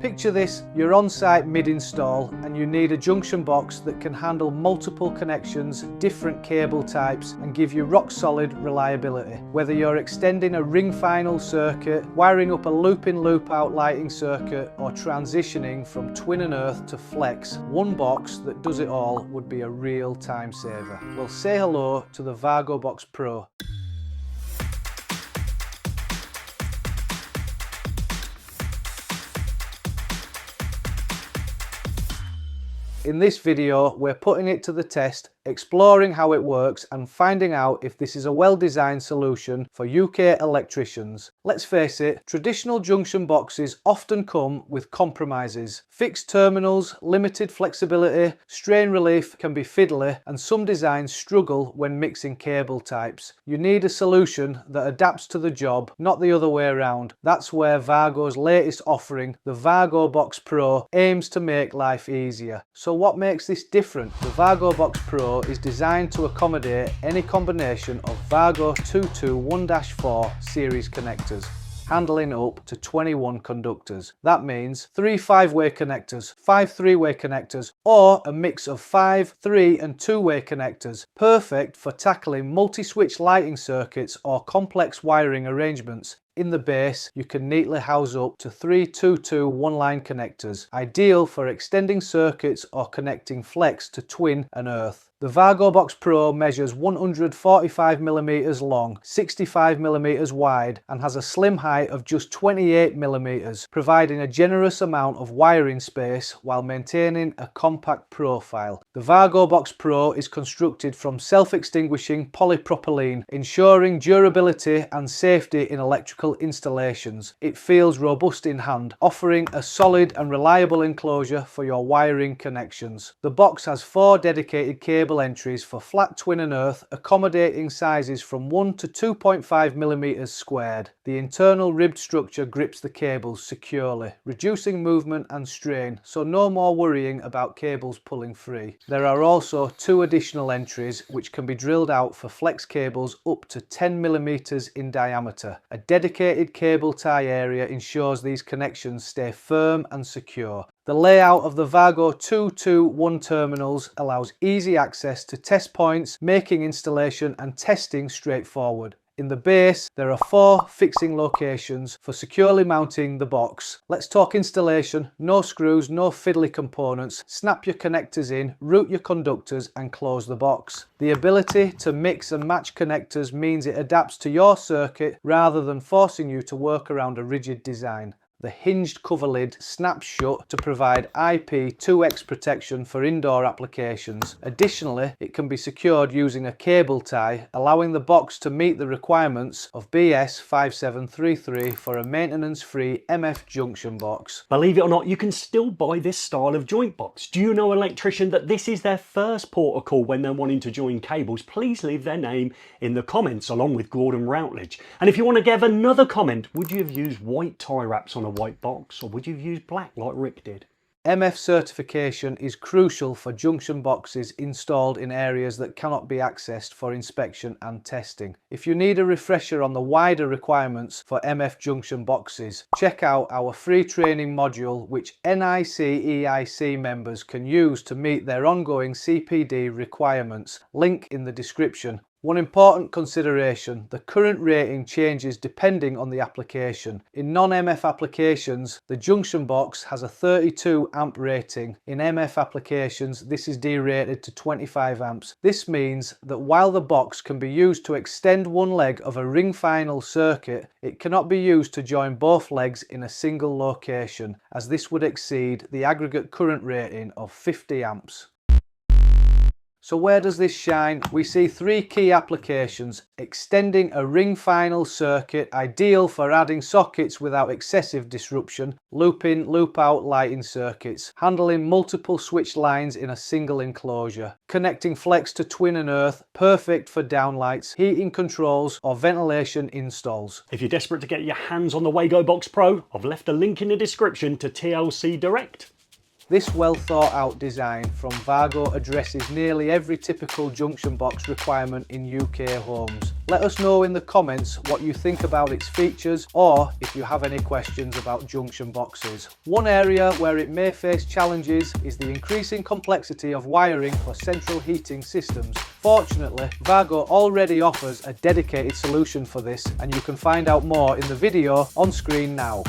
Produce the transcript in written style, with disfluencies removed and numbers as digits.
Picture this, you're on site mid-install and you need a junction box that can handle multiple connections, different cable types and give you rock solid reliability. Whether you're extending a ring final circuit, wiring up a loop-in loop-out lighting circuit or transitioning from twin and earth to flex, one box that does it all would be a real time saver. Well, say hello to the WagoBox Pro. In this video, we're putting it to the test, exploring how it works and finding out if this is a well-designed solution for UK electricians. Let's face it, traditional junction boxes often come with compromises. Fixed terminals, limited flexibility, strain relief can be fiddly and some designs struggle when mixing cable types. You need a solution that adapts to the job, not the other way around. That's where Wago's latest offering, the WagoBox Pro, aims to make life easier. So what makes this different? The WagoBox Pro is designed to accommodate any combination of Wago 221-4 series connectors, handling up to 21 conductors. That means 3 5-way connectors, 5 3-way connectors, or a mix of 5, 3 and 2-way connectors. Perfect for tackling multi-switch lighting circuits or complex wiring arrangements. In the base, you can neatly house up to 3 2-2 one-line connectors, ideal for extending circuits or connecting flex to twin and earth. The WagoBox Pro measures 145mm long, 65mm wide and has a slim height of just 28mm, providing a generous amount of wiring space while maintaining a compact profile. The WagoBox Pro is constructed from self-extinguishing polypropylene, ensuring durability and safety in electrical installations. It feels robust in hand, offering a solid and reliable enclosure for your wiring connections. The box has 4 dedicated cable entries for flat twin and earth, accommodating sizes from 1 to 2.5mm squared. The internal ribbed structure grips the cables securely, reducing movement and strain, so no more worrying about cables pulling free. There are also 2 additional entries which can be drilled out for flex cables up to 10mm in diameter. A dedicated cable tie area ensures these connections stay firm and secure. The layout of the Wago 221 terminals allows easy access to test points, making installation and testing straightforward. In the base, there are 4 fixing locations for securely mounting the box. Let's talk installation. No screws, no fiddly components. Snap your connectors in, route your conductors and close the box. The ability to mix and match connectors means it adapts to your circuit rather than forcing you to work around a rigid design. The hinged cover lid snaps shut to provide IP2X protection for indoor applications. Additionally, it can be secured using a cable tie, allowing the box to meet the requirements of BS 5733 for a maintenance-free MF junction box. Believe it or not, you can still buy this style of joint box. Do you know an electrician that this is their first port of call when they're wanting to join cables? Please leave their name in the comments along with Gordon Routledge. And if you want to give another comment, would you have used white tie wraps on a white box or would you have used black like Rick did? MF certification is crucial for junction boxes installed in areas that cannot be accessed for inspection and testing. If you need a refresher on the wider requirements for MF junction boxes, check out our free training module which NICEIC members can use to meet their ongoing CPD requirements. Link in the description. One important consideration, the current rating changes depending on the application. In non-MF applications, the junction box has a 32 amp rating. In MF applications, this is derated to 25 amps. This means that while the box can be used to extend one leg of a ring final circuit, it cannot be used to join both legs in a single location, as this would exceed the aggregate current rating of 50 amps. So where does this shine? We see 3 key applications. Extending a ring final circuit, ideal for adding sockets without excessive disruption. Loop in, loop out lighting circuits. Handling multiple switch lines in a single enclosure. Connecting flex to twin and earth, perfect for downlights, heating controls or ventilation installs. If you're desperate to get your hands on the WagoBox Pro, I've left a link in the description to TLC Direct. This well thought out design from Wago addresses nearly every typical junction box requirement in UK homes. Let us know in the comments what you think about its features, or if you have any questions about junction boxes. One area where it may face challenges is the increasing complexity of wiring for central heating systems. Fortunately, Wago already offers a dedicated solution for this, and you can find out more in the video on screen now.